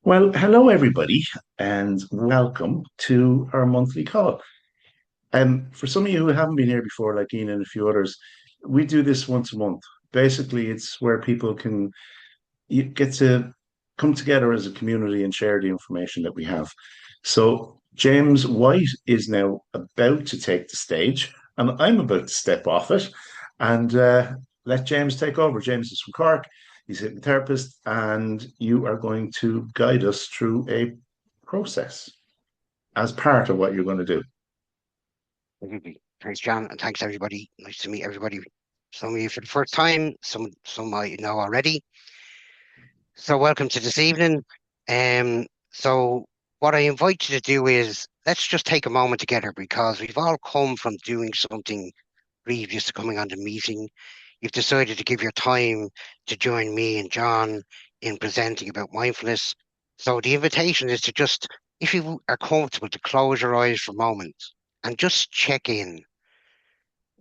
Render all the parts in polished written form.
Well, hello everybody, and welcome to our monthly call. For some of you who haven't been here before, like Ian and a few others, we do this once a month. Basically, it's where people can you get to come together as a community and share the information that we have. So James White is now about to take the stage, and I'm about to step off it and let James take over. James is from Cork. He's a hypnotherapist, and you are going to guide us through a process as part of what you're going to do. Absolutely. Thanks, John, and thanks everybody. Nice to meet everybody. Some of you for the first time, some I know already. So welcome to this evening. So what I invite you to do is let's just take a moment together because we've all come from doing something previous to coming on the meeting. You've decided to give your time to join me and John in presenting about mindfulness. So the invitation is to just, if you are comfortable, to close your eyes for a moment and just check in.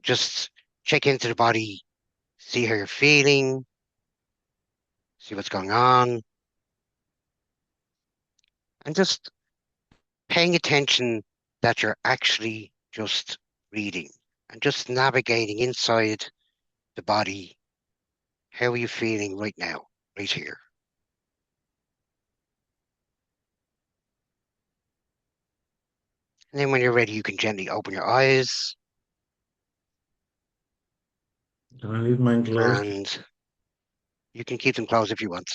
Just check into the body, see how you're feeling, see what's going on, and just paying attention that you're actually just breathing and just navigating inside the body. How are you feeling right now, right here? And then when you're ready, you can gently open your eyes Can I leave mine closed? and you can keep them closed if you want.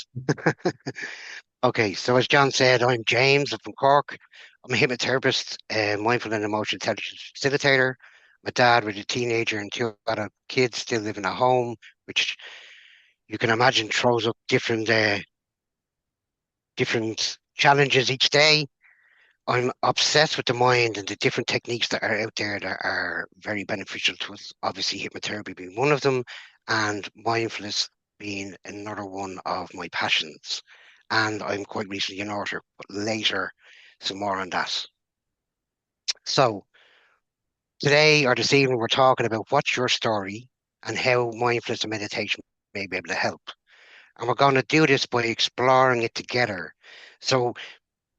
Okay, so as John said, I'm James. I'm from Cork. I'm a hypnotherapist, mindful and emotional intelligence facilitator. My dad with a teenager and two adult kids still living at home, which you can imagine throws up different challenges each day. I'm obsessed with the mind and the different techniques that are out there that are very beneficial to us. Obviously, hypnotherapy being one of them, and mindfulness being another one of my passions. And I'm quite recently an author, but later, some more on that. So, today or this evening, we're talking about what's your story and how mindfulness and meditation may be able to help. And we're going to do this by exploring it together. So,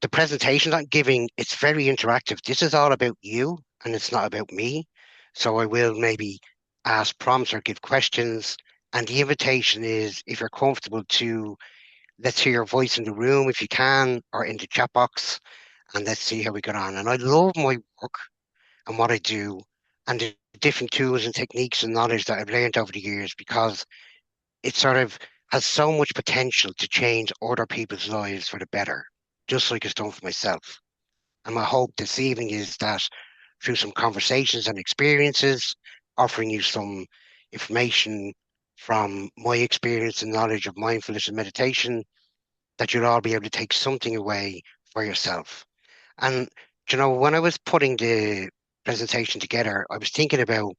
the presentation I'm giving, it's very interactive. This is all about you and it's not about me. So I will maybe ask prompts or give questions. And the invitation is if you're comfortable to let's hear your voice in the room if you can, or in the chat box, and let's see how we get on. And I love my work and what I do and the different tools and techniques and knowledge that I've learned over the years because it sort of has so much potential to change other people's lives for the better, just like it's done for myself. And my hope this evening is that through some conversations and experiences, offering you some information from my experience and knowledge of mindfulness and meditation, that you'll all be able to take something away for yourself. And, when I was putting the presentation together, I was thinking about,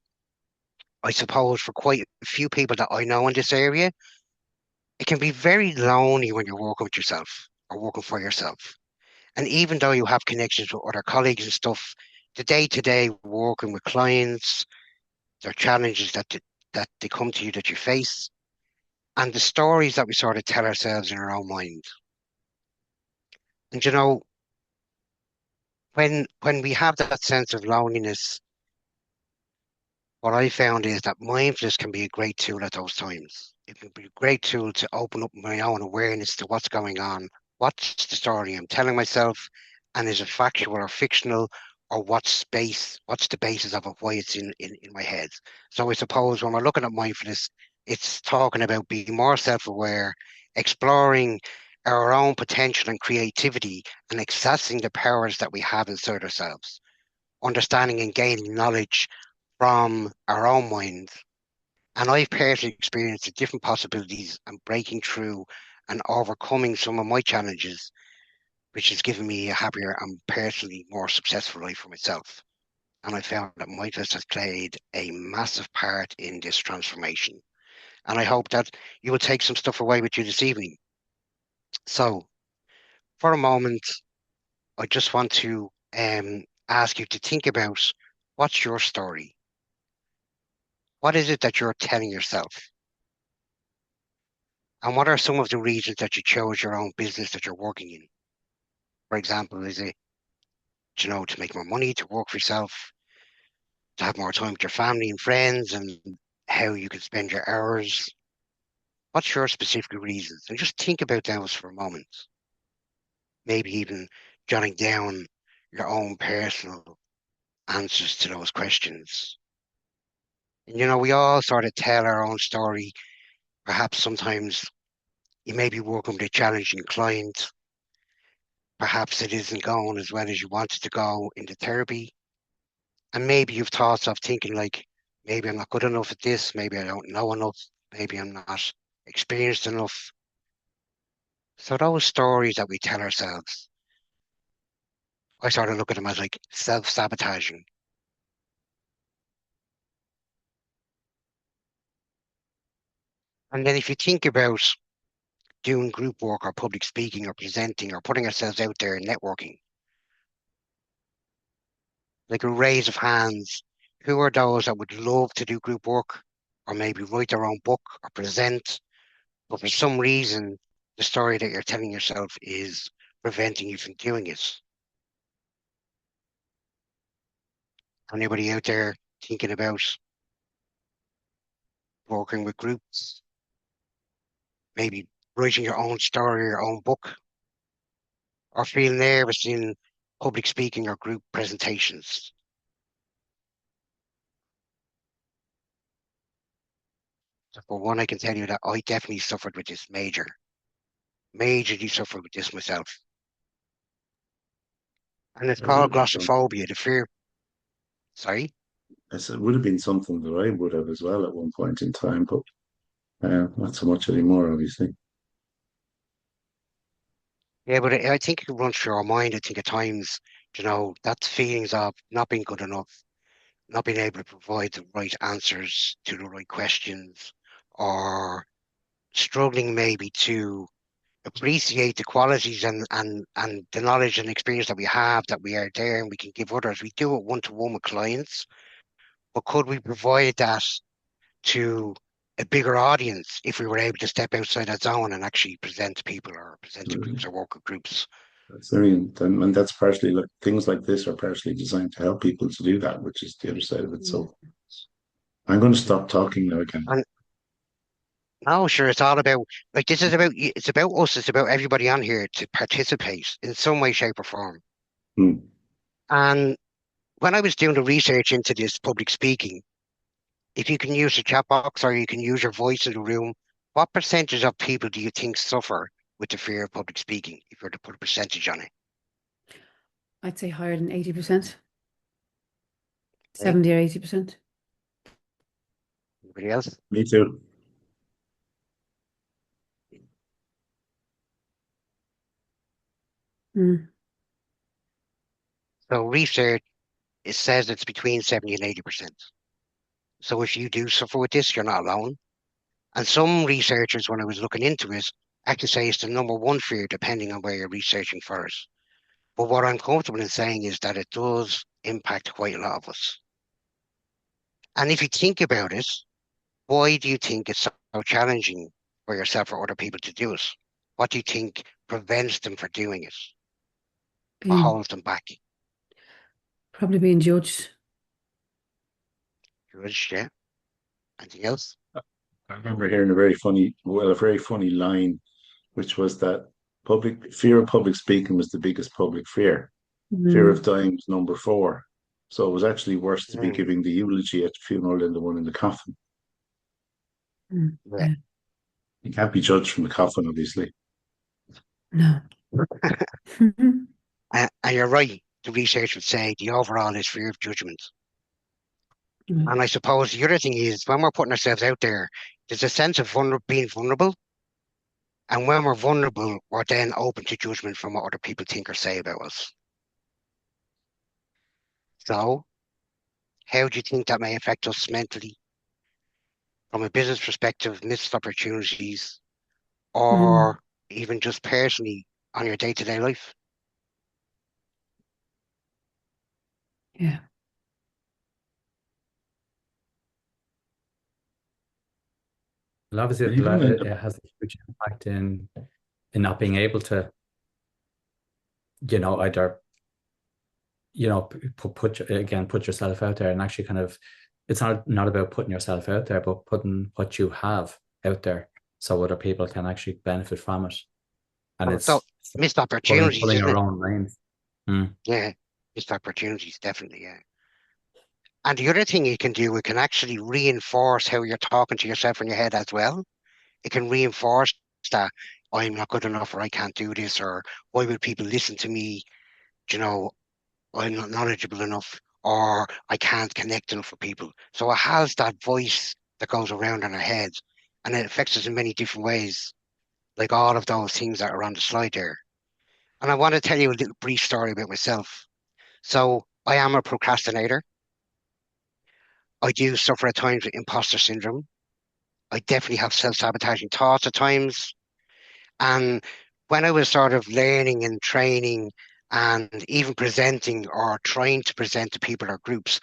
I suppose, for quite a few people that I know in this area, it can be very lonely when you're working with yourself or working for yourself. And even though you have connections with other colleagues and stuff, the day-to-day working with clients, there are challenges that they come to you that you face, and the stories that we sort of tell ourselves in our own mind. And when we have that sense of loneliness, what I found is that mindfulness can be a great tool at those times. It can be a great tool to open up my own awareness to what's going on. What's the story I'm telling myself? And is it factual or fictional? Or what's the basis of it, why it's in my head? So I suppose when we're looking at mindfulness, it's talking about being more self-aware, exploring our own potential and creativity, and accessing the powers that we have inside ourselves, understanding and gaining knowledge from our own minds. And I've personally experienced the different possibilities and breaking through and overcoming some of my challenges, which has given me a happier and personally more successful life for myself. And I found that mindfulness has played a massive part in this transformation. And I hope that you will take some stuff away with you this evening. So, for a moment, I just want to ask you to think about what's your story? What is it that you're telling yourself? And what are some of the reasons that you chose your own business that you're working in? For example, is it, to make more money, to work for yourself, to have more time with your family and friends, and how you can spend your hours? What's your specific reasons? And just think about those for a moment. Maybe even jotting down your own personal answers to those questions. And we all sort of tell our own story. Perhaps sometimes you may be working with a challenging client. Perhaps it isn't going as well as you wanted to go into therapy. And maybe you've thoughts of thinking like, maybe I'm not good enough at this, maybe I don't know enough, maybe I'm not experienced enough. So those stories that we tell ourselves, I sort of look at them as like self-sabotaging. And then if you think about doing group work or public speaking or presenting or putting ourselves out there and networking, like a raise of hands, who are those that would love to do group work or maybe write their own book or present, but for some reason, the story that you're telling yourself is preventing you from doing it? Anybody out there thinking about working with groups, maybe writing your own story, your own book, or feeling nervous in public speaking or group presentations? So for one, I can tell you that I definitely suffered with this majorly suffered with this myself. And it's It would called have been something. glossophobia, the fear. Sorry? I said, it would have been something that I would have as well at one point in time, but not so much anymore, obviously. Yeah, but I think it runs through our mind. I think at times, that's feelings of not being good enough, not being able to provide the right answers to the right questions, or struggling maybe to appreciate the qualities and the knowledge and experience that we have, that we are there and we can give others. We do it one to one with clients, but could we provide that to a bigger audience if we were able to step outside that zone and actually present to people or present to Absolutely. groups or work with groups? That's very, and that's partially like things like this are partially designed to help people to do that, which is the other side of it. Mm. So I'm going to stop talking now again. And no, sure, it's all about, like, this is about it's about us, it's about everybody on here to participate in some way, shape, or form. Hmm. And when I was doing the research into this public speaking, if you can use the chat box or you can use your voice in the room, what percentage of people do you think suffer with the fear of public speaking, if you were to put a percentage on it? I'd say higher than 80%, Okay. 70 or 80%. Anybody else? Me too. Mm. So research, it says it's between 70 and 80%. So if you do suffer with this, you're not alone. And some researchers, when I was looking into it, actually say it's the number one fear, depending on where you're researching for it. But what I'm comfortable in saying is that it does impact quite a lot of us. And if you think about it, why do you think it's so challenging for yourself or other people to do it? What do you think prevents them from doing it or Being holds them back? Probably being judged. Judge, yeah. Anything else? I remember hearing a very funny line, which was that public fear of public speaking was the biggest public fear. Fear of Mm. dying was number four. So it was actually worse to be Mm, giving the eulogy at the funeral than the one in the coffin. Mm. yeah. Yeah. You can't be judged from the coffin, obviously. No. And you're right. The research would say the overall is fear of judgment. Mm. And I suppose the other thing is when we're putting ourselves out there, there's a sense of being vulnerable. And when we're vulnerable, we're then open to judgment from what other people think or say about us. So, how do you think that may affect us mentally from a business perspective, missed opportunities, Mm. or even just personally on your day-to-day life? Yeah. And obviously, And even in it has a huge impact in not being able to either, put yourself out there, and actually kind of, it's not about putting yourself out there, but putting what you have out there so other people can actually benefit from it. And So, it's missed pulling opportunities, isn't your it? own reins. Mm. Yeah, missed opportunities, definitely, yeah. And the other thing you can do, it can actually reinforce how you're talking to yourself in your head as well. It can reinforce that I'm not good enough, or I can't do this, or why would people listen to me? You know, I'm not knowledgeable enough, or I can't connect enough with people. So it has that voice that goes around in our head, and it affects us in many different ways, like all of those things that are on the slide there. And I want to tell you a little brief story about myself. So I am a procrastinator. I do suffer at times with imposter syndrome. I definitely have self-sabotaging thoughts at times. And when I was sort of learning and training and even presenting or trying to present to people or groups,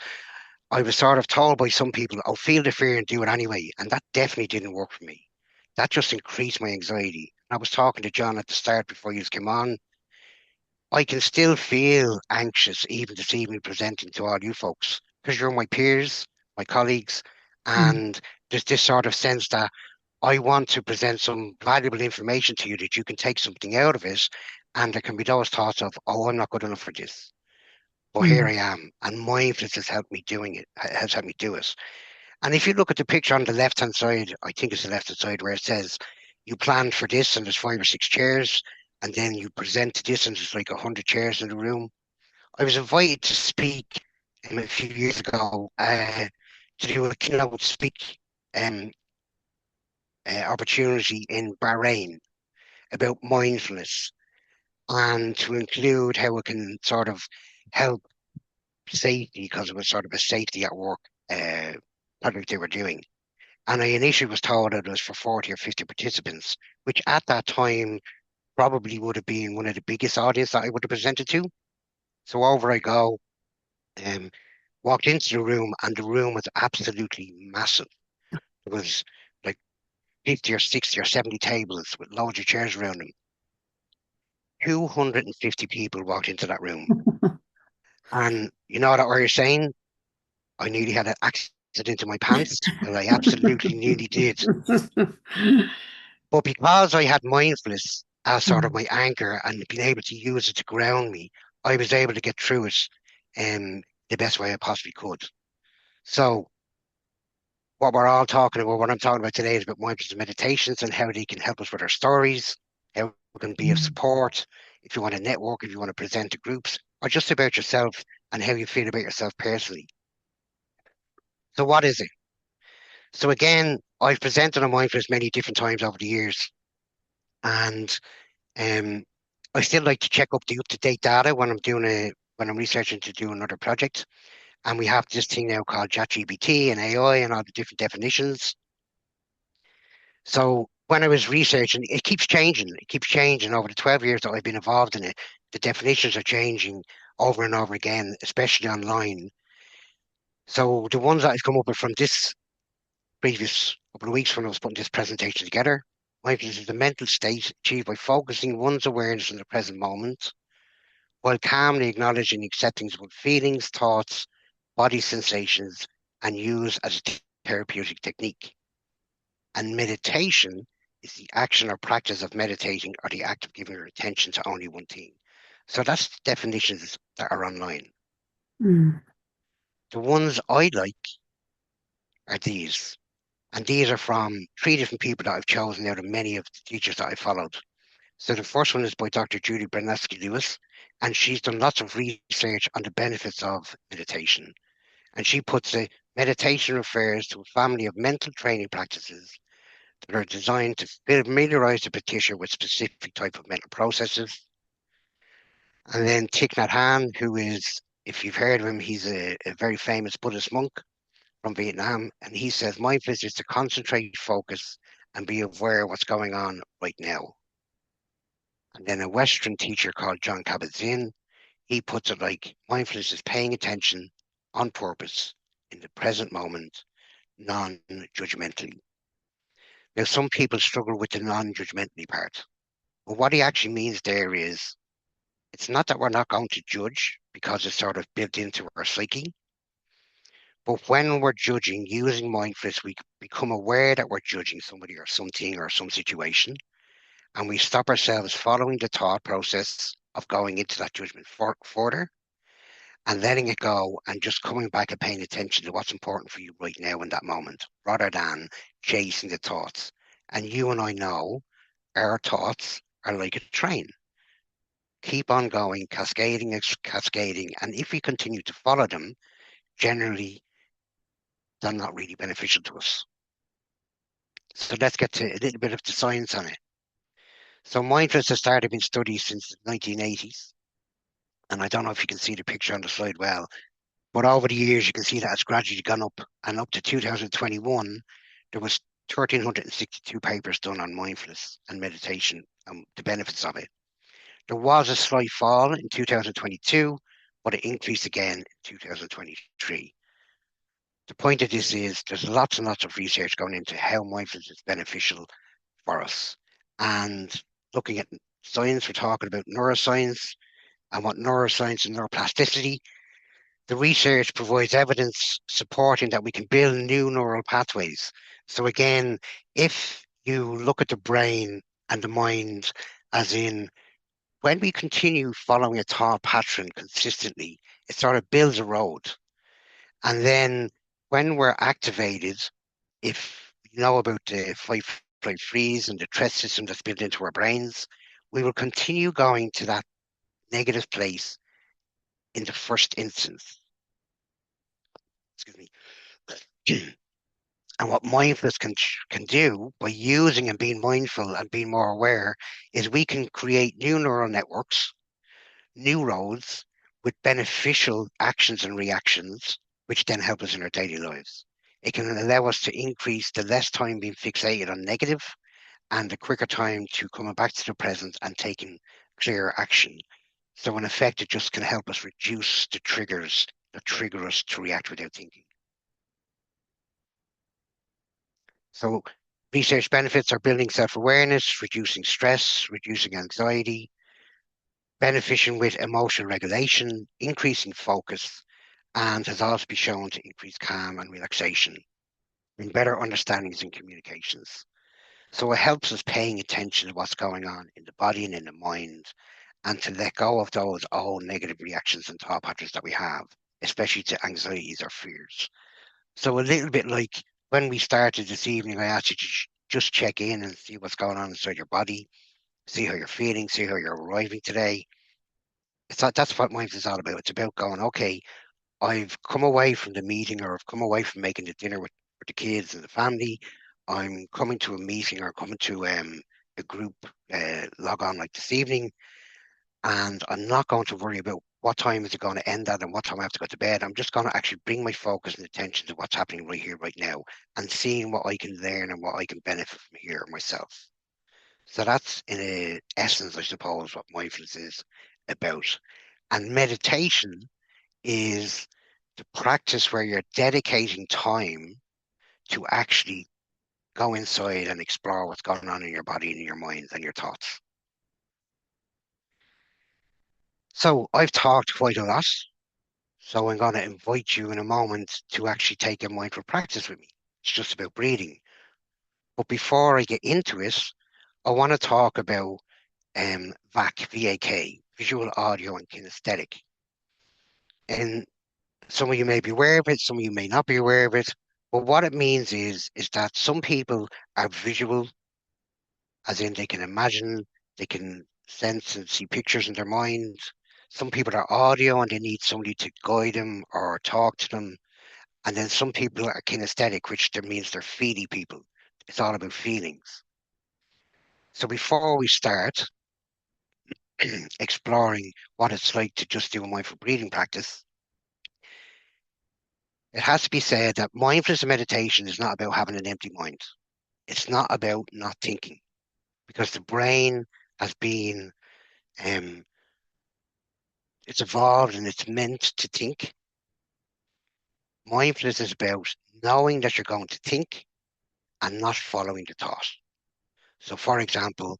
I was sort of told by some people, "Oh, feel the fear and do it anyway." And that definitely didn't work for me. That just increased my anxiety. I was talking to John at the start before you came on. I can still feel anxious even this evening presenting to all you folks because you're my peers, my colleagues, Mm. and there's this sort of sense that I want to present some valuable information to you that you can take something out of it. And there can be those thoughts of, "Oh, I'm not good enough for this." But here Mm. I am. And mindfulness has helped me doing it, has helped me do it. And if you look at the picture on the left-hand side, I think it's the left-hand side where it says, you planned for this and there's 5 or 6 chairs, and then you present to this and there's like 100 chairs in the room. I was invited to speak a few years ago to do a keynote speak um, opportunity in Bahrain about mindfulness, and to include how it can sort of help safety, because it was sort of a safety at work project they were doing. And I initially was told it was for 40 or 50 participants, which at that time probably would have been one of the biggest audience that I would have presented to. So over I go, um, walked into the room, and the room was absolutely massive. It was like 50 or 60 or 70 tables with loads of chairs around them. 250 people walked into that room. And you know that what you're saying? I nearly had an accident in my pants. Well, I absolutely nearly did. But because I had mindfulness as sort of Mm. my anchor and being able to use it to ground me, I was able to get through it the best way I possibly could. So what we're all talking about, what I'm talking about today, is about mindfulness meditations and how they can help us with our stories, how we can be of Mm. support if you want to network, if you want to present to groups, or just about yourself and how you feel about yourself personally. So what is it? So again, I've presented on mindfulness many different times over the years, and um, I still like to check up the up-to-date data when I'm researching to do another project. And we have this thing now called ChatGPT and AI and all the different definitions. So when I was researching, it keeps changing. It keeps changing over the 12 years that I've been involved in it. The definitions are changing over and over again, especially online. So the ones that I've come up with from this previous couple of weeks when I was putting this presentation together, mindfulness is a mental state achieved by focusing one's awareness on the present moment while calmly acknowledging and accepting one's feelings, thoughts, body sensations, and use as a therapeutic technique. And meditation is the action or practice of meditating, or the act of giving your attention to only one thing. So that's the definitions that are online. Mm. The ones I like are these. And these are from 3 different people that I've chosen out of many of the teachers that I followed. So the first one is by Dr. Judy Bernetsky Lewis, and she's done lots of research on the benefits of meditation. And she puts it, meditation refers to a family of mental training practices that are designed to familiarize the practitioner with specific type of mental processes. And then Thich Nhat Hanh, who is, if you've heard of him, he's a very famous Buddhist monk from Vietnam. And he says, mindfulness is to concentrate, focus, and be aware of what's going on right now. And then a Western teacher called John Kabat-Zinn, he puts it like, mindfulness is paying attention on purpose in the present moment, non-judgmentally. Now, some people struggle with the non-judgmentally part. But what he actually means there is It's not that we're not going to judge because it's sort of built into our psyche. But when we're judging using mindfulness, we become aware that we're judging somebody or something or some situation. And we stop ourselves following the thought process of going into that judgment further and letting it go and just coming back and paying attention to what's important for you right now in that moment, rather than chasing the thoughts. And you and I know our thoughts are like a train. Keep on going, cascading, cascading. And if we continue to follow them, generally, they're not really beneficial to us. So let's get to a little bit of the science on it. So mindfulness has started being studied since the 1980s. And I don't know if you can see the picture on the slide well, but over the years, you can see that it's gradually gone up. And up to 2021, there was 1,362 papers done on mindfulness and meditation and the benefits of it. There was a slight fall in 2022, but it increased again in 2023. The point of this is there's lots and lots of research going into how mindfulness is beneficial for us. And looking at science, we're talking about neuroscience and what neuroscience and neuroplasticity. The research provides evidence supporting that we can build new neural pathways. So again, if you look at the brain and the mind, as in when we continue following a thought pattern consistently, it sort of builds a road. And then when we're activated, if you know about the fight, flight, freeze and the threat system that's built into our brains, we will continue going to that negative place in the first instance. Excuse me. And what mindfulness can do by using and being mindful and being more aware is we can create new neural networks, new roads with beneficial actions and reactions, which then help us in our daily lives. It can allow us to increase the less time being fixated on negative and the quicker time to coming back to the present and taking clear action. So in effect, it just can help us reduce the triggers that trigger us to react without thinking. So research benefits are building self-awareness, reducing stress, reducing anxiety, benefiting with emotional regulation, increasing focus, and has also been shown to increase calm and relaxation and better understandings and communications. So it helps us paying attention to what's going on in the body and in the mind, and to let go of those old negative reactions and thought patterns that we have, especially to anxieties or fears. So a little bit like when we started this evening, I asked you to just check in and see what's going on inside your body, see how you're feeling, see how you're arriving today. It's not, that's what mindfulness is all about. It's about going, okay, I've come away from the meeting, or I've come away from making the dinner with the kids and the family. I'm coming to a meeting or coming to a group log on like this evening, and I'm not going to worry about what time is it going to end at and what time I have to go to bed. I'm just going to actually bring my focus and attention to what's happening right here, right now, and seeing what I can learn and what I can benefit from here myself. So that's in essence, I suppose, what mindfulness is about. And meditation is the practice where you're dedicating time to actually go inside and explore what's going on in your body and in your mind and your thoughts. So I've talked quite a lot. So I'm going to invite you in a moment to actually take a mindful practice with me. It's just about breathing. But before I get into it, I want to talk about VAC, V-A-K, visual, audio, and kinesthetic. And some of you may be aware of it, some of you may not be aware of it. But what it means is that some people are visual, as in they can imagine, they can sense and see pictures in their mind. Some people are audio and they need somebody to guide them or talk to them. And then some people are kinesthetic, which means they're feely people. It's all about feelings. So before we start exploring what it's like to just do a mindful breathing practice, it has to be said that mindfulness and meditation is not about having an empty mind. It's not about not thinking, because the brain has been, it's evolved and it's meant to think. Mindfulness is about knowing that you're going to think and not following the thought. So for example,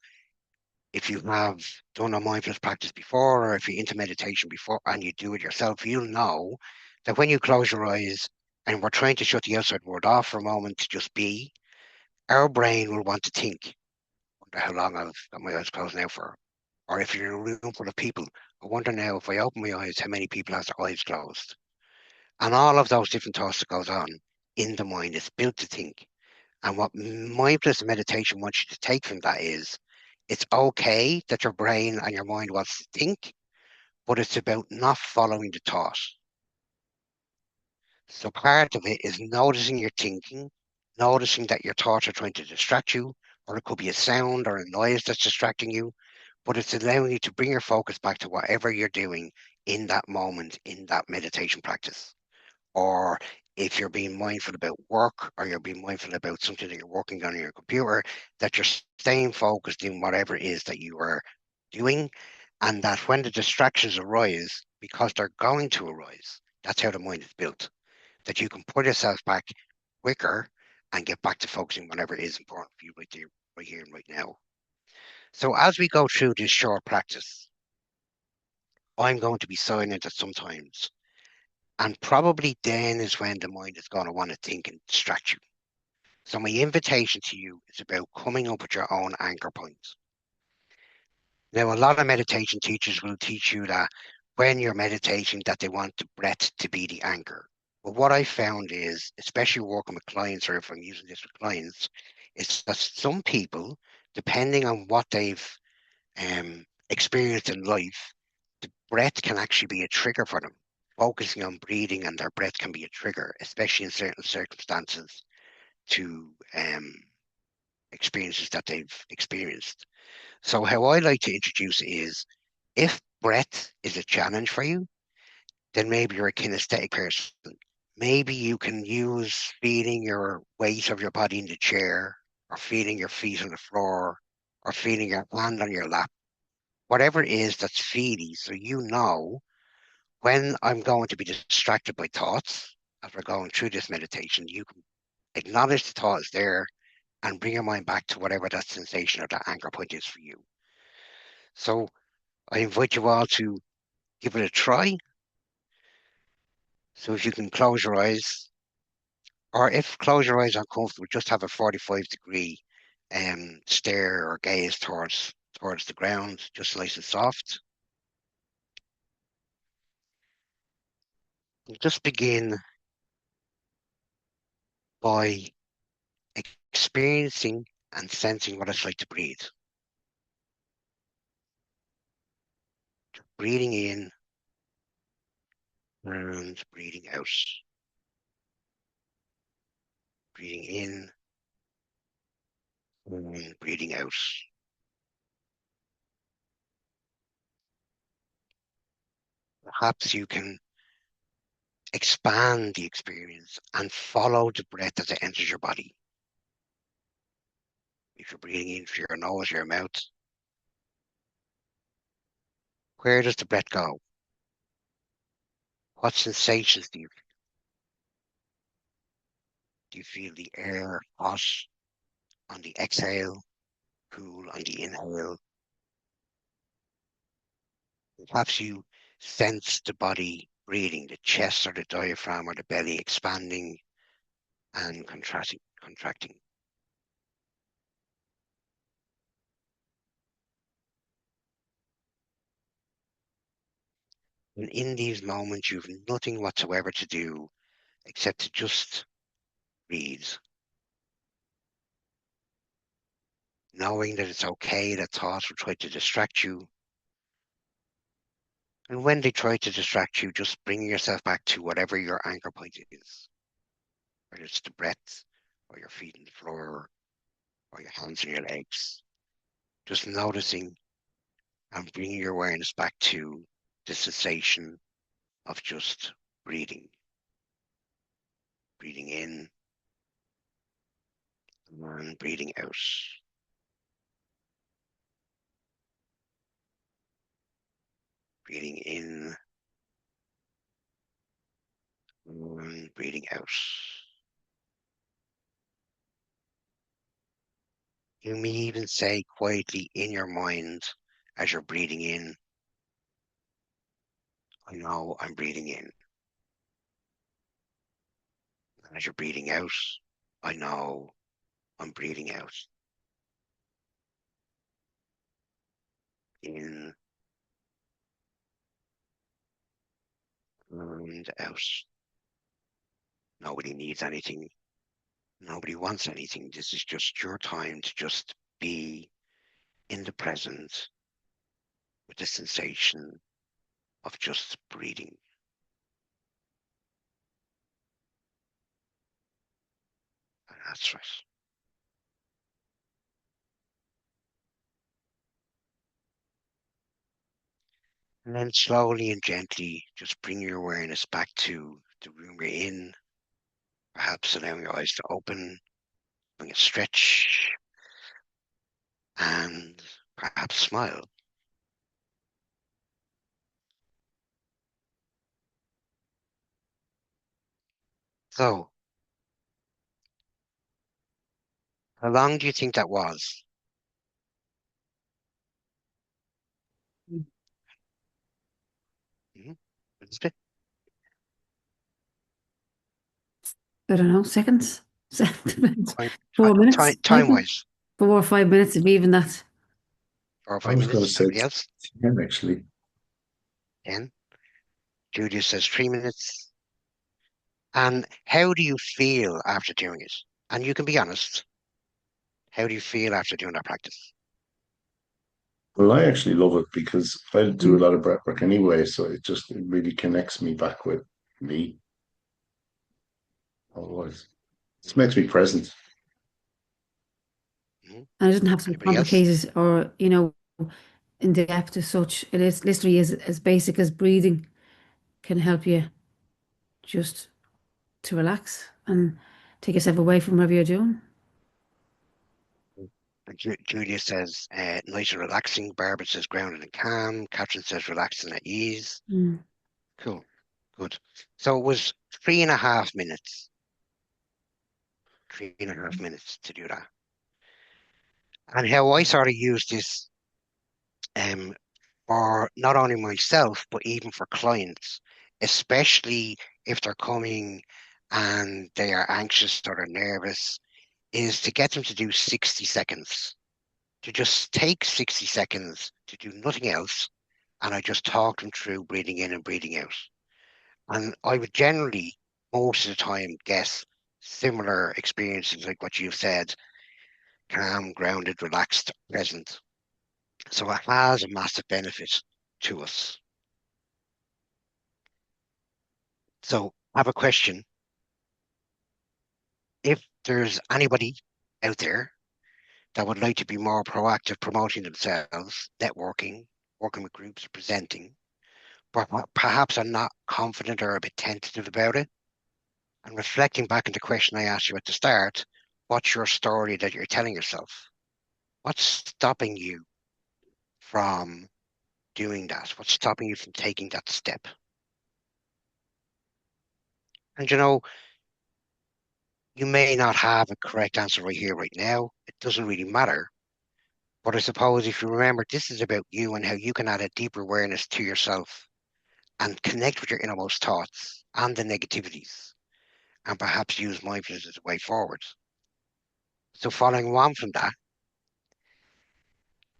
if you have done a mindfulness practice before, or if you're into meditation before and you do it yourself, you'll know that when you close your eyes and we're trying to shut the outside world off for a moment to just be, our brain will want to think. Wonder how long I've got my eyes closed now for. Or if you're in a room full of people, I wonder now if I open my eyes, how many people have their eyes closed? And all of those different thoughts that goes on in the mind is built to think. And what mindfulness and meditation wants you to take from that is, it's okay that your brain and your mind wants to think, but it's about not following the thought. So part of it is noticing your thinking, noticing that your thoughts are trying to distract you, or it could be a sound or a noise that's distracting you, but it's allowing you to bring your focus back to whatever you're doing in that moment, in that meditation practice. Or if you're being mindful about work, or you're being mindful about something that you're working on your computer, that you're staying focused in whatever it is that you are doing, and that when the distractions arise, because they're going to arise, that's how the mind is built, that you can pull yourself back quicker and get back to focusing whatever is important for you right here and right now. So as we go through this short practice, I'm going to be silent at some times. And probably then is when the mind is going to want to think and distract you. So my invitation to you is about coming up with your own anchor points. Now, a lot of meditation teachers will teach you that when you're meditating, that they want the breath to be the anchor. But what I found is, especially working with clients, or if I'm using this with clients, is that some people, depending on what they've experienced in life, the breath can actually be a trigger for them. Focusing on breathing and their breath can be a trigger, especially in certain circumstances, to experiences that they've experienced. So how I like to introduce it is, if breath is a challenge for you, then maybe you're a kinesthetic person. Maybe you can use feeling your weight of your body in the chair, or feeling your feet on the floor, or feeling your hand on your lap, whatever it is that's feely, so you know when I'm going to be distracted by thoughts as we're going through this meditation, you can acknowledge the thought is there and bring your mind back to whatever that sensation or that anchor point is for you. So I invite you all to give it a try. So if you can close your eyes, or if close your eyes uncomfortable, just have a 45-degree stare or gaze towards the ground, just nice and soft. Just begin by experiencing and sensing what it's like to breathe. Breathing in and breathing out. Breathing in and breathing out. Perhaps you can expand the experience and follow the breath as it enters your body. If you're breathing in through your nose, your mouth, where does the breath go? What sensations do you feel? Do you feel the air hot on the exhale, cool on the inhale? Perhaps you sense the body breathing, the chest or the diaphragm or the belly expanding and contracting. And in these moments, you've nothing whatsoever to do except to just breathe, knowing that it's okay that thoughts will try to distract you. And when they try to distract you, just bring yourself back to whatever your anchor point is, whether it's the breath, or your feet on the floor, or your hands on your legs. Just noticing and bringing your awareness back to the sensation of just breathing. Breathing in and breathing out. Breathing in and breathing out. You may even say quietly in your mind as you're breathing in, I know I'm breathing in. And as you're breathing out, I know I'm breathing out. In and out. Nobody needs anything. Nobody wants anything. This is just your time to just be in the present with the sensation of just breathing. And that's right. And then slowly and gently, just bring your awareness back to the room you're in, perhaps allowing your eyes to open, doing a stretch, and perhaps smile. So, how long do you think that was? Mm-hmm. Elizabeth? I don't know, seconds? Seconds. Time, 4 minutes, time maybe? wise, 4 or 5 minutes, if even that. 4 or I 5 was going to minutes. say Anybody else? 10, actually. 10. Julia says 3 minutes. And how do you feel after doing it? And you can be honest. How do you feel after doing that practice? Well, I actually love it because I do a Mm. lot of breath work anyway, so it really connects me back with me. Otherwise, this makes me present. Mhm. And it doesn't have to be Anybody else? complicated or, in depth as such. It is literally as basic as breathing can help you just to relax and take yourself away from whatever you're doing. And Julia says nice and relaxing. Barbara says grounded and calm. Catherine says relaxed and at ease. Mm. Cool. Good. So it was 3.5 minutes. 3.5 minutes to do that. And how I sort of use this um, for not only myself, but even for clients, especially if they're coming and they are anxious or they're nervous, is to get them to do 60 seconds, to just take 60 seconds to do nothing else. And I just talk them through breathing in and breathing out. And I would generally, most of the time, guess similar experiences like what you've said, calm, grounded, relaxed, present. So it has a massive benefit to us. So I have a question. If there's anybody out there that would like to be more proactive promoting themselves, networking, working with groups, presenting, but perhaps are not confident or a bit tentative about it, and reflecting back on the question I asked you at the start, what's your story that you're telling yourself? What's stopping you from doing that? What's stopping you from taking that step? And you may not have a correct answer right here, right now. It doesn't really matter. But I suppose if you remember, this is about you and how you can add a deeper awareness to yourself and connect with your innermost thoughts and the negativities, and perhaps use mindfulness as a way forward. So, following on from that,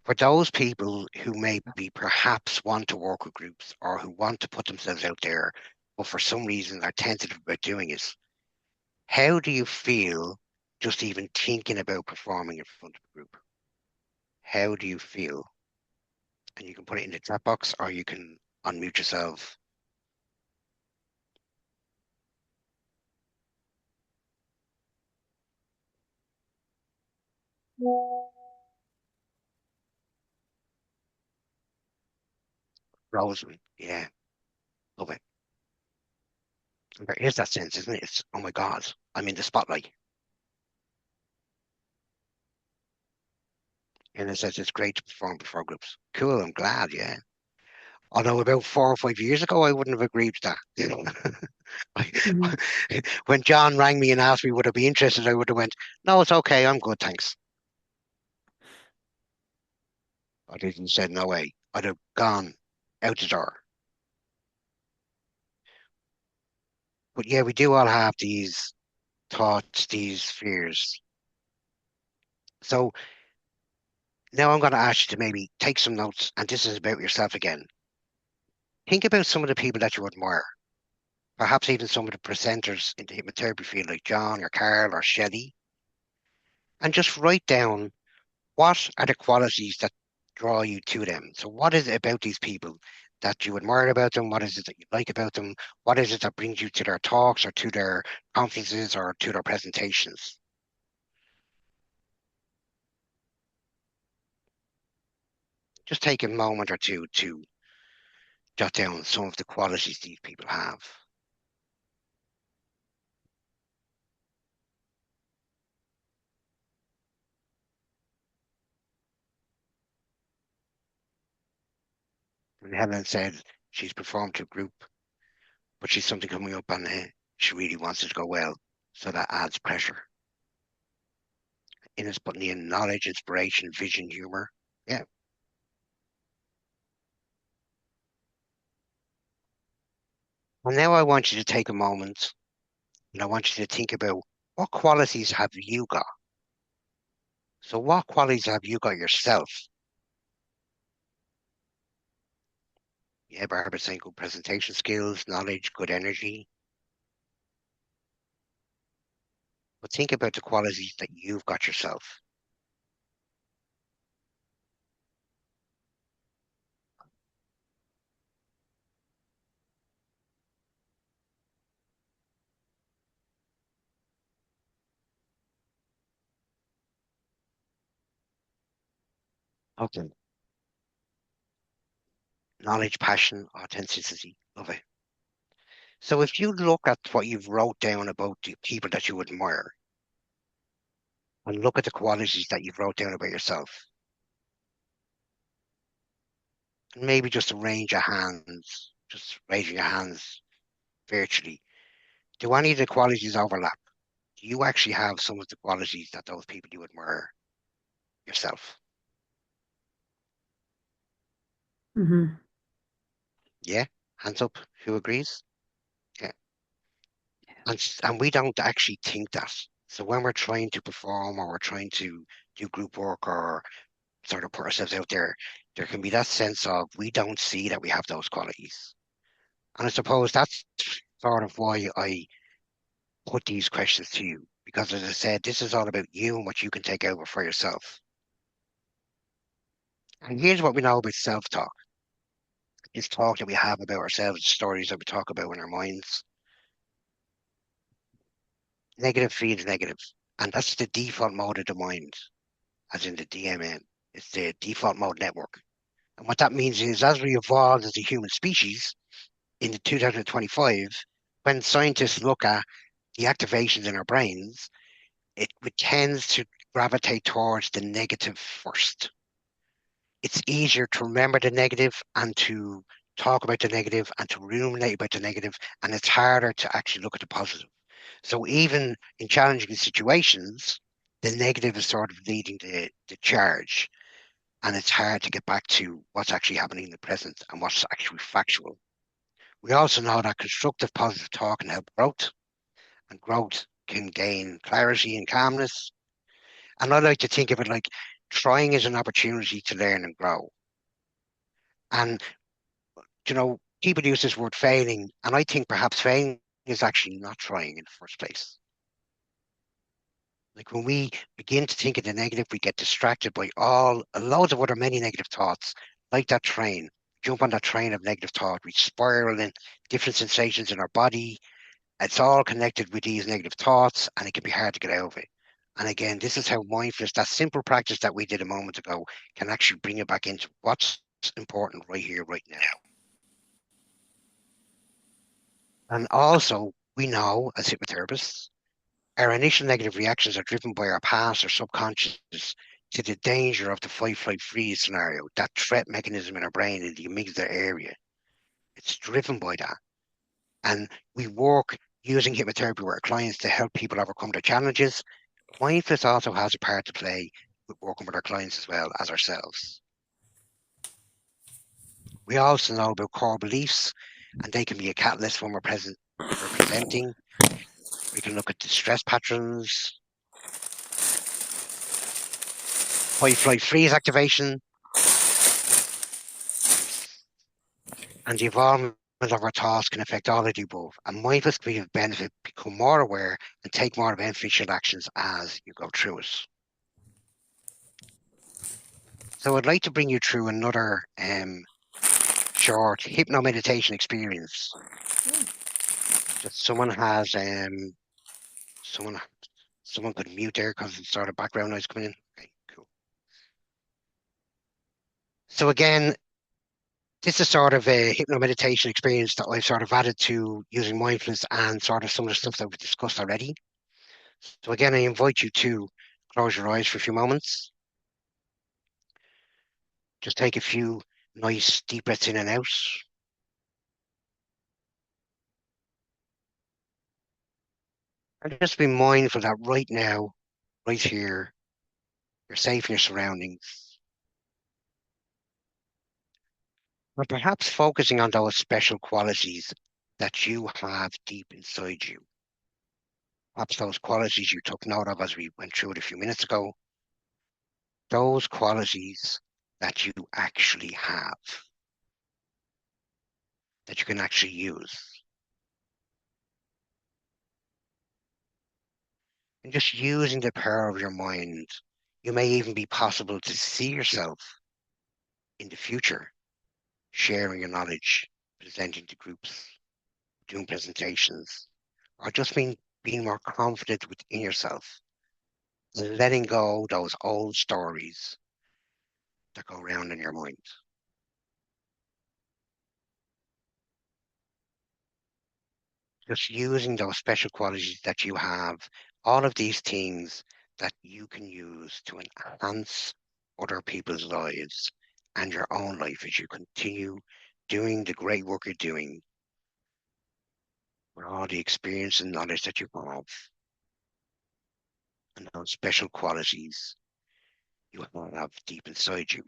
for those people who maybe perhaps want to work with groups or who want to put themselves out there, but for some reason are tentative about doing it, how do you feel just even thinking about performing in front of a group? How do you feel? And you can put it in the chat box or you can unmute yourself. Roseman, yeah, love it. There is that sense, isn't it? It's, oh my God, I'm in the spotlight. And it says it's great to perform before groups. Cool, I'm glad, yeah. Although about 4 or 5 years ago, I wouldn't have agreed to that. Mhm. When John rang me and asked me would I be interested, I would have went, no, it's okay, I'm good, thanks. I didn't say no way. I'd have gone out the door. But yeah, we do all have these thoughts, these fears. So now I'm going to ask you to maybe take some notes, and this is about yourself again. Think about some of the people that you admire, perhaps even some of the presenters in the hypnotherapy field, like John or Carl or Shelley, and just write down what are the qualities that draw you to them. So, what is it about these people that you admire about them? What is it that you like about them? What is it that brings you to their talks or to their conferences or to their presentations? Just take a moment or two to jot down some of the qualities these people have. And Helen said she's performed to a group, but she's something coming up and she really wants it to go well. So that adds pressure. Ines putting in knowledge, inspiration, vision, humor. Yeah. And now I want you to take a moment and I want you to think about what qualities have you got? So what qualities have you got yourself? Yeah, Barbara saying good presentation skills, knowledge, good energy. But think about the qualities that you've got yourself. Okay. Knowledge, passion, authenticity. Love it. So if you look at what you've wrote down about the people that you admire and look at the qualities that you've wrote down about yourself, and maybe just arrange your hands, just raising your hands virtually. Do any of the qualities overlap? Do you actually have some of the qualities that those people you admire yourself? Mm-hmm. Yeah? Hands up. Who agrees? Yeah. And we don't actually think that. So when we're trying to perform or we're trying to do group work or sort of put ourselves out there, there can be that sense of we don't see that we have those qualities. And I suppose that's sort of why I put these questions to you. Because as I said, this is all about you and what you can take over for yourself. And here's what we know about self-talk. This talk that we have about ourselves, stories that we talk about in our minds. Negative feeds negative. And that's the default mode of the mind, as in the DMN. It's the default mode network. And what that means is as we evolved as a human species in the 2025, when scientists look at the activations in our brains, it tends to gravitate towards the negative first. It's easier to remember the negative and to talk about the negative and to ruminate about the negative, and it's harder to actually look at the positive. So even in challenging situations, the negative is sort of leading the charge, and it's hard to get back to what's actually happening in the present and what's actually factual. We also know that constructive positive talk can help growth, and growth can gain clarity and calmness. And I like to think of it like trying is an opportunity to learn and grow. And people use this word failing, and I think perhaps failing is actually not trying in the first place. Like when we begin to think of the negative, we get distracted by loads of other many negative thoughts, like that train. Jump on that train of negative thought, we spiral in different sensations in our body. It's all connected with these negative thoughts, and it can be hard to get out of it. And again, this is how mindfulness, that simple practice that we did a moment ago, can actually bring it back into what's important right here, right now. And also, we know as hypnotherapists, our initial negative reactions are driven by our past or subconscious to the danger of the fight, flight, freeze scenario, that threat mechanism in our brain in the amygdala area. It's driven by that. And we work using hypnotherapy with our clients to help people overcome their challenges. Mindfulness also has a part to play with working with our clients as well as ourselves. We also know about core beliefs, and they can be a catalyst when we're presenting. We can look at the stress patterns, fight, flight, freeze activation, and the involvement of our thoughts can affect all of the above. And mindfulness can be of benefit, become more aware, and take more beneficial actions as you go through it. So I'd like to bring you through another short hypno-meditation experience. Just someone has someone could mute there because it's sort of background noise coming in. Okay, cool. So again, this is sort of a hypno-meditation experience that I've sort of added to using mindfulness and sort of some of the stuff that we've discussed already. So again, I invite you to close your eyes for a few moments. Just take a few nice deep breaths in and out. And just be mindful that right now, right here, you're safe in your surroundings. Or perhaps focusing on those special qualities that you have deep inside you. Perhaps those qualities you took note of as we went through it a few minutes ago. Those qualities that you actually have, that you can actually use. And just using the power of your mind, you may even be possible to see yourself in the future, sharing your knowledge, presenting to groups, doing presentations, or just being more confident within yourself, letting go those old stories that go around in your mind. Just using those special qualities that you have, all of these things that you can use to enhance other people's lives and your own life as you continue doing the great work you're doing with all the experience and knowledge that you have and those special qualities you have deep inside you.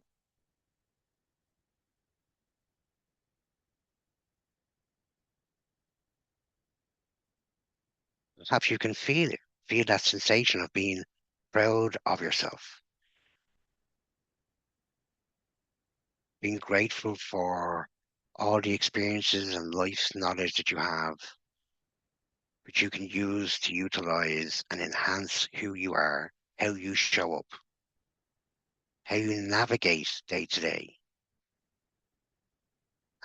Perhaps you can feel that sensation of being proud of yourself, being grateful for all the experiences and life's knowledge that you have, which you can use to utilize and enhance who you are, how you show up, how you navigate day to day,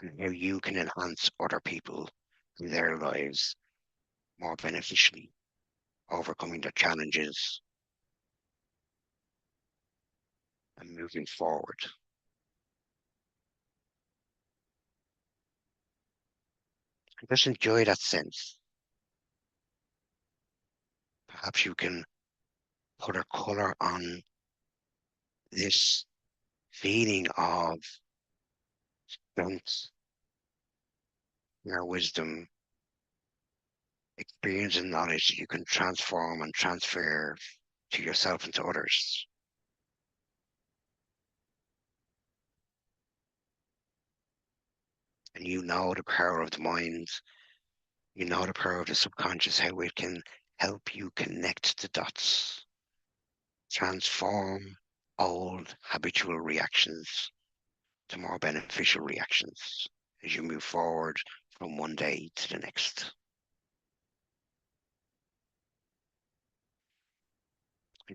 and how you can enhance other people in their lives more beneficially, overcoming their challenges and moving forward. And just enjoy that sense. Perhaps you can put a color on this feeling of strength, your wisdom, experience and knowledge that you can transform and transfer to yourself and to others. And you know the power of the mind, you know the power of the subconscious, how it can help you connect the dots, transform old habitual reactions to more beneficial reactions as you move forward from one day to the next.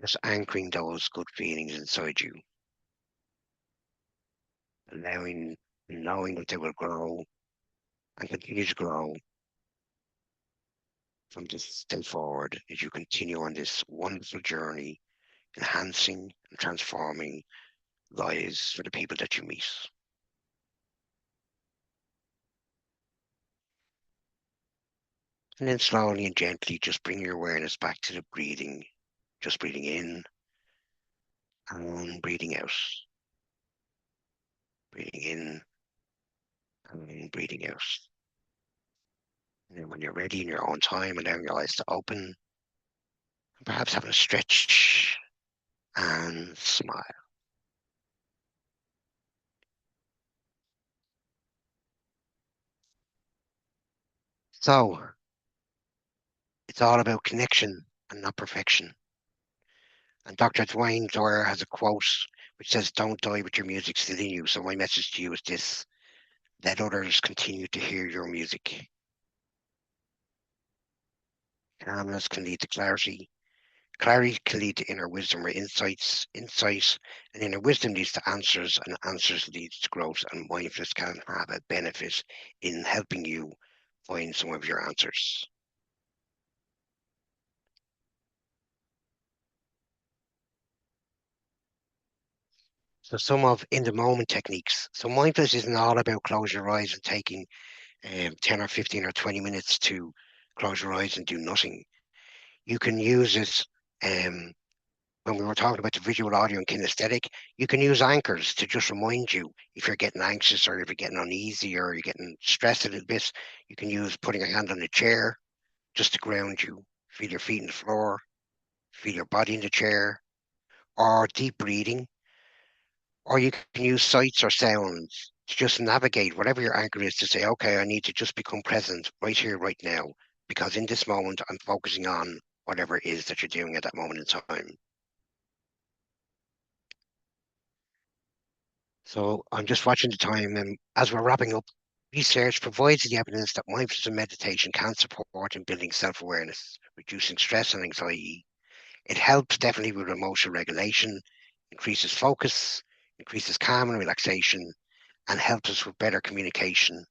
Just anchoring those good feelings inside you, knowing that they will grow and continue to grow from this day forward as you continue on this wonderful journey, enhancing and transforming lives for the people that you meet. And then slowly and gently just bring your awareness back to the breathing, just breathing in and breathing out. Breathing in and breathing out. And then when you're ready in your own time, allowing your eyes to open, and perhaps having a stretch and smile. So it's all about connection and not perfection. And Dr. Dwayne Dwyer has a quote which says, "Don't die with your music still in you." So my message to you is this: let others continue to hear your music. Calmness can lead to clarity. Clarity can lead to inner wisdom or insights. Insight and inner wisdom leads to answers, and answers leads to growth. And mindfulness can have a benefit in helping you find some of your answers. So some of in the moment techniques. So mindfulness isn't all about closing your eyes and taking 10 or 15 or 20 minutes to close your eyes and do nothing. You can use it when we were talking about the visual, audio, and kinesthetic. You can use anchors to just remind you if you're getting anxious or if you're getting uneasy or you're getting stressed a little bit. You can use putting a hand on the chair just to ground you. Feel your feet on the floor, feel your body in the chair, or deep breathing. Or you can use sights or sounds to just navigate whatever your anchor is to say, okay, I need to just become present right here, right now, because in this moment, I'm focusing on whatever it is that you're doing at that moment in time. So I'm just watching the time, and as we're wrapping up, research provides the evidence that mindfulness and meditation can support in building self-awareness, reducing stress and anxiety. It helps definitely with emotional regulation, increases focus, increases calm and relaxation, and helps us with better communication.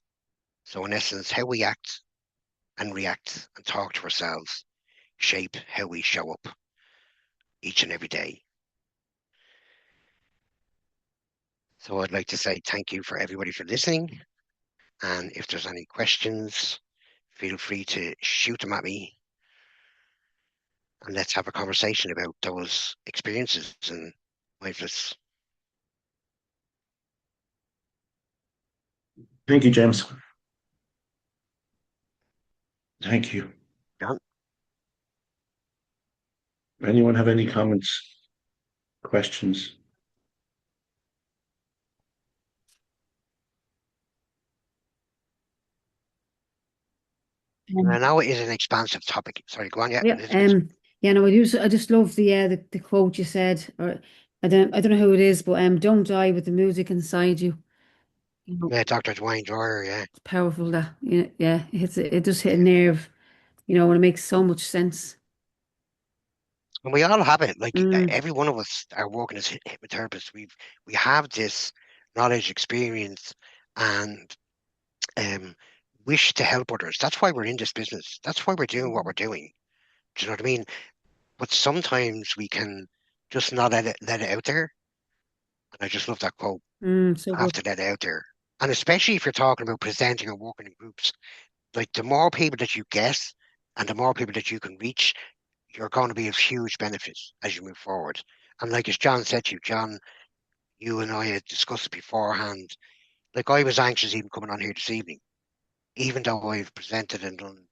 So in essence, how we act and react and talk to ourselves shape how we show up each and every day. So I'd like to say thank you for everybody for listening. And if there's any questions, feel free to shoot them at me. And let's have a conversation about those experiences and mindfulness. Thank you, James. Thank you. John? Anyone have any comments, questions? I know it is an expansive topic. Sorry, go on. Yeah, Yeah, yeah, no, I just love the quote you said, or I don't know who it is, but don't die with the music inside you. You know, yeah, Dr. Dwayne Dwyer, yeah. it's powerful that, yeah, it does hit a nerve, and it makes so much sense. And we all have it. Like Mm, every one of us are working as hypnotherapists. We have this knowledge, experience, and um, wish to help others. That's why we're in this business. That's why we're doing what we're doing. Do you know what I mean? But sometimes we can just not let it out there. And I just love that quote. so Have good. to let it out there. And especially if you're talking about presenting or working in groups, like the more people that you get and the more people that you can reach, you're going to be of huge benefit as you move forward. And like as John said to you, John, you and I had discussed it beforehand. Like I was anxious even coming on here this evening, even though I've presented and done,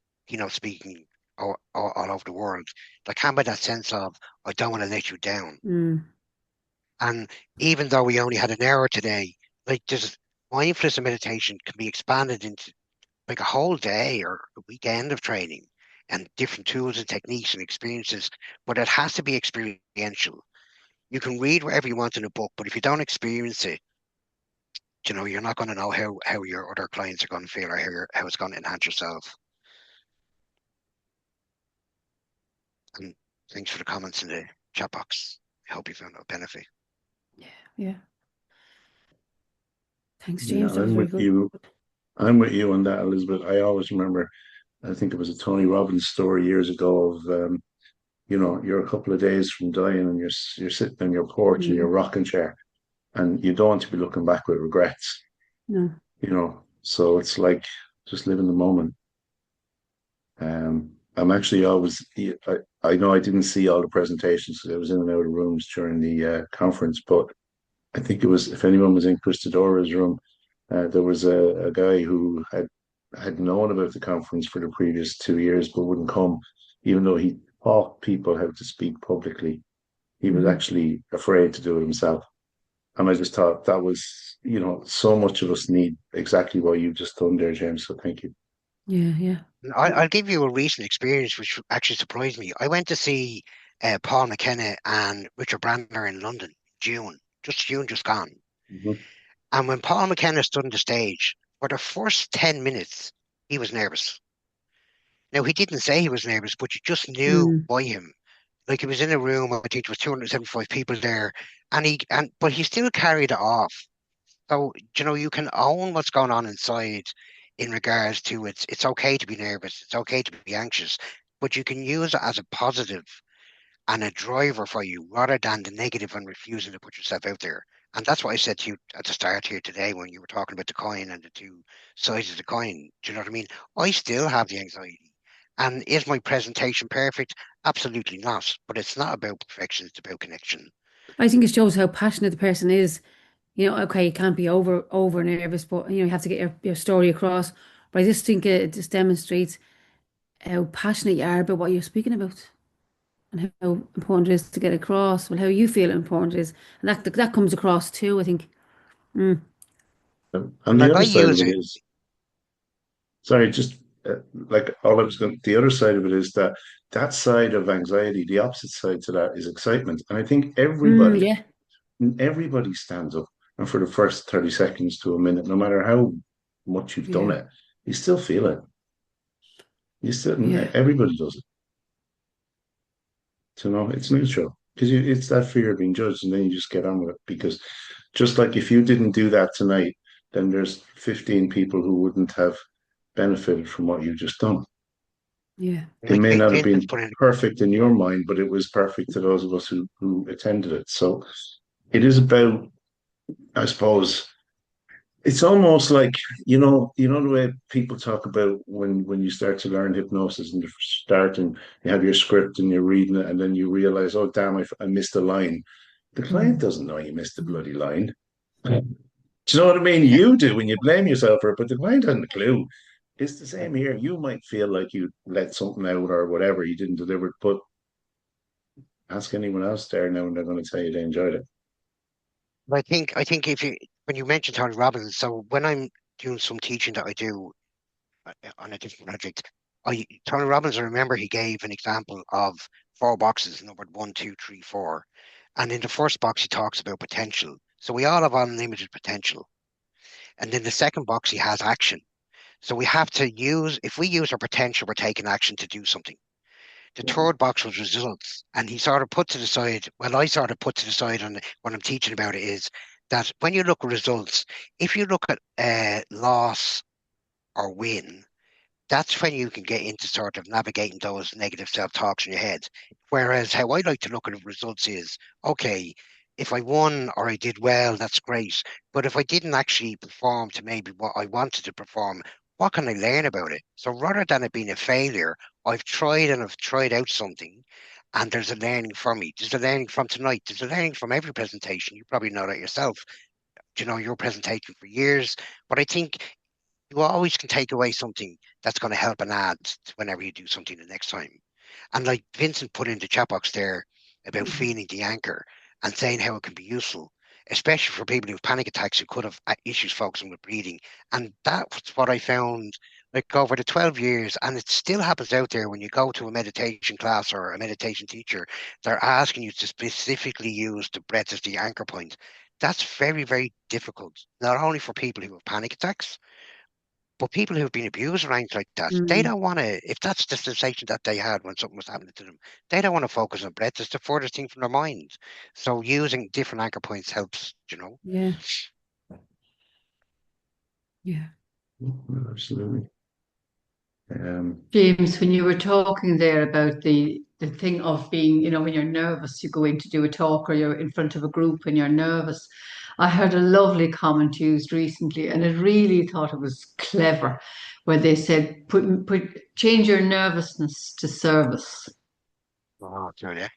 speaking all over the world. There can be that sense of I don't want to let you down. Mm, And even though we only had an hour today, like there's mindfulness and meditation can be expanded into like a whole day or a weekend of training and different tools and techniques and experiences, but it has to be experiential. You can read whatever you want in a book, but if you don't experience it, you're not going to know how your other clients are going to feel or how it's going to enhance yourself. And thanks for the comments in the chat box. I hope you found a benefit. yeah. Thanks, Yeah, James. That was I'm very with good. you. I'm with you on that, Elizabeth. I always remember, I think it was a Tony Robbins story years ago of, you're a couple of days from dying and you're sitting on your porch in your Mm, rocking chair and you don't want to be looking back with regrets, no. So it's like just live in the moment. I'm actually always, I know I didn't see all the presentations because I was in and out of rooms during the conference, but I think it was, if anyone was in Christodora's room, there was a guy who had known about the conference for the previous 2 years but wouldn't come, even though he taught people how to speak publicly. He was Mm, actually afraid to do it himself. And I just thought that was, so much of us need exactly what you've just done there, James. So thank you. yeah, yeah. I'll give you a recent experience which actually surprised me. I went to see Paul McKenna and Richard Brandner in London, June just gone. Mhm. And when Paul McKenna stood on the stage, for the first 10 minutes, he was nervous. Now, he didn't say he was nervous, but you just knew Mm, by him. Like, he was in a room, I think there was 275 people there, but he still carried it off. So, you can own what's going on inside in regards to it's okay to be nervous, it's okay to be anxious, but you can use it as a positive and a driver for you rather than the negative and refusing to put yourself out there. And that's what I said to you at the start here today when you were talking about the coin and the two sides of the coin. Do you know what I mean? I still have the anxiety. And is my presentation perfect? Absolutely not. But it's not about perfection, it's about connection. I think it shows how passionate the person is. Okay, you can't be over nervous, but you have to get your story across. But I just think it just demonstrates how passionate you are about what you're speaking about and how important it is to get across. Well, how you feel important it is, and that comes across too, I think. Mm. And the Like I other side of use it it. is, sorry, just like all I was going, the other side of it is that that side of anxiety, the opposite side to that is excitement. And I think Yeah, everybody stands up and for the first 30 seconds to a minute, no matter how much you've done yeah, it, you still feel it. You still, yeah, everybody does it. So no, it's neutral because it's that fear of being judged, and then you just get on with it. Because just like if you didn't do that tonight, then there's 15 people who wouldn't have benefited from what you've just done. yeah. It Like may not have Vincent's been put in. perfect in your mind, but it was perfect to those of us who attended it. So it is about, I suppose, it's almost like the way people talk about when you start to learn hypnosis and you start and you have your script and you're reading it and then you realize, oh damn, I missed a line. The client doesn't know you missed the bloody line. Do you know what I mean? Yeah. You do when you blame yourself for it, but the client hasn't a clue. It's the same here. You might feel like you let something out or whatever, you didn't deliver it, but ask anyone else there now and they're going to tell you they enjoyed it. I think when you mentioned Tony Robbins, so when I'm doing some teaching that I do on a different project, Tony Robbins, I remember he gave an example of four boxes numbered 1, 2, 3, 4. And in the first box, he talks about potential. So we all have unlimited potential. And then the second box, he has action. So we have to if we use our potential, we're taking action to do something. The third box was results. And he sort of put to the side, well, I sort of put to the side on when I'm teaching about it is that when you look at results, if you look at loss or win, that's when you can get into sort of navigating those negative self-talks in your head. Whereas how I like to look at the results is, okay, if I won or I did well, that's great. But if I didn't actually perform to maybe what I wanted to perform, what can I learn about it? So rather than it being a failure, I've tried out something and there's a learning from me. There's a learning from tonight. There's a learning from every presentation. You probably know that yourself. Your presentation for years. But I think you always can take away something that's going to help and add whenever you do something the next time. And like Vincent put in the chat box there about feeling the anchor and saying how it can be useful, especially for people who have panic attacks who could have issues focusing with breathing. And that's what I found like over the 12 years, and it still happens out there when you go to a meditation class or a meditation teacher, they're asking you to specifically use the breath as the anchor point. That's very, very difficult, not only for people who have panic attacks, but people who've been abused or anything like that, they Mm, don't want to, if that's the sensation that they had when something was happening to them, they don't want to focus on breath. It's the furthest thing from their mind. So using different anchor points helps. yeah, yeah. Absolutely. James, when you were talking there about the thing of being, when you're nervous, you go in to do a talk or you're in front of a group and you're nervous. I heard a lovely comment used recently, and I really thought it was clever, where they said, change your nervousness to service. Oh, yeah.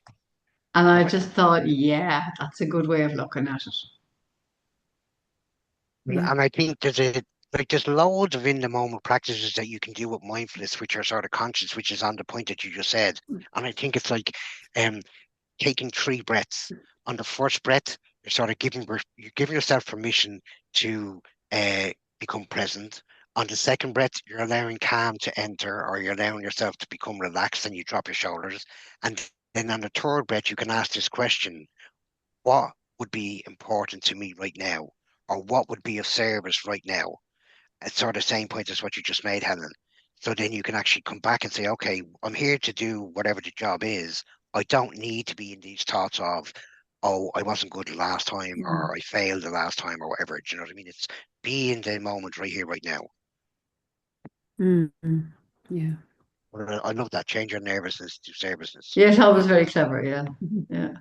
And I just thought, yeah, that's a good way of looking at it. Yeah. And I think there's loads of in the moment practices that you can do with mindfulness, which are sort of conscious, which is on the point that you just said. And I think it's like taking 3 breaths. On the first breath, you're sort of you're giving yourself permission to become present. On the second breath, you're allowing calm to enter, or you're allowing yourself to become relaxed, and you drop your shoulders. And then on the third breath, you can ask this question: what would be important to me right now? Or what would be of service right now? At sort of same point as what you just made, Helen. So then you can actually come back and say, okay, I'm here to do whatever the job is. I don't need to be in these thoughts of, oh, I wasn't good the last time, or I failed the last time, or whatever. Do you know what I mean? It's be in the moment right here, right now. Yeah. I love that. Change your nervousness to serviceness. Yeah, that was very clever. Yeah, yeah.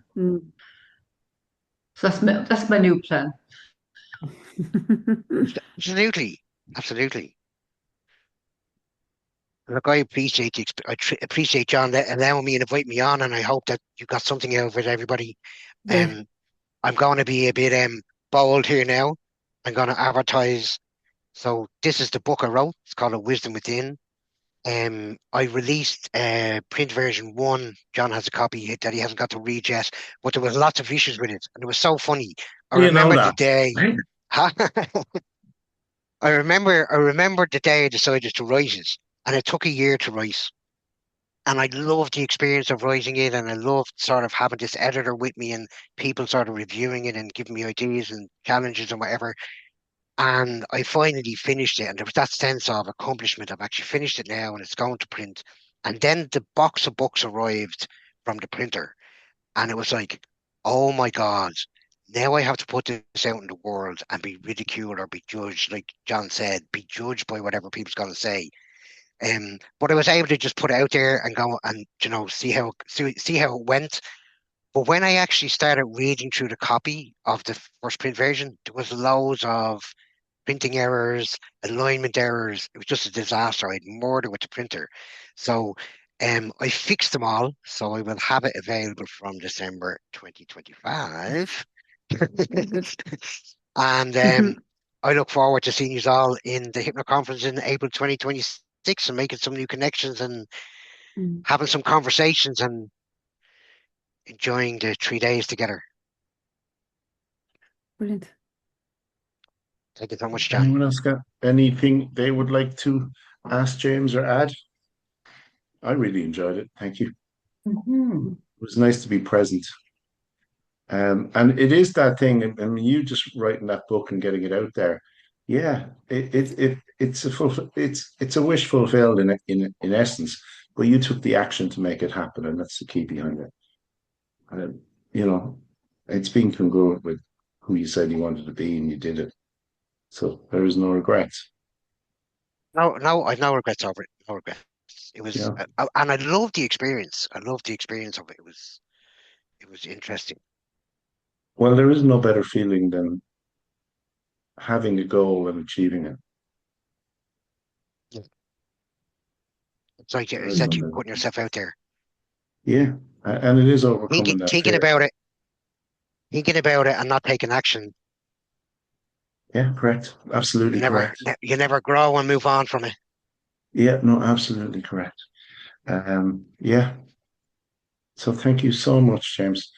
So that's my new plan. Absolutely, absolutely. Look, I appreciate appreciate John allowing me and invite me on, and I hope that you got something out of it, everybody. Yeah. I'm going to be a bit bold here now. I'm going to advertise. So this is the book I wrote. It's called A Wisdom Within. I released print version 1. John has a copy that he hasn't got to read yet, but there was lots of issues with it, and it was so funny. I You know remember the that. day. I remember the day I decided to write it, and it took a year to write. And I loved the experience of writing it, and I loved sort of having this editor with me and people sort of reviewing it and giving me ideas and challenges and whatever. And I finally finished it, and there was that sense of accomplishment. I've actually finished it now, and it's going to print. And then the box of books arrived from the printer, and it was like, oh my God, now I have to put this out in the world and be ridiculed or be judged, like John said, be judged by whatever people's going to say. But I was able to just put it out there and go and see how it went. But when I actually started reading through the copy of the first print version, there was loads of printing errors, alignment errors. It was just a disaster. I had murder with the printer. So I fixed them all. So I will have it available from December 2025. Good. And I look forward to seeing you all in the Hypno Conference in April 2026 and making some new connections and having some conversations and enjoying the 3 days together. Brilliant. Thank you so much, John. Anyone else got anything they would like to ask James or add? I really enjoyed it. Thank you. It was nice to be present. And it is that thing. I mean, you just writing that book and getting it out there. Yeah, it's a wish fulfilled in essence. But you took the action to make it happen, and that's the key behind it. And you know, it's being congruent with who you said you wanted to be, and you did it. So there is no regrets. No, I've no regrets over it. No regrets. It was, Yeah. and I loved the experience. I loved the experience of it. It was interesting. Well, there is no better feeling than having a goal and achieving it. Yeah. It's like There you is said, no you better. putting yourself out there, Yeah, and it is overcoming that thinking fear. about it, and not taking action. Yeah, correct. Absolutely correct. You never grow and move on from it. Yeah, no, absolutely correct. Yeah. So thank you so much, James.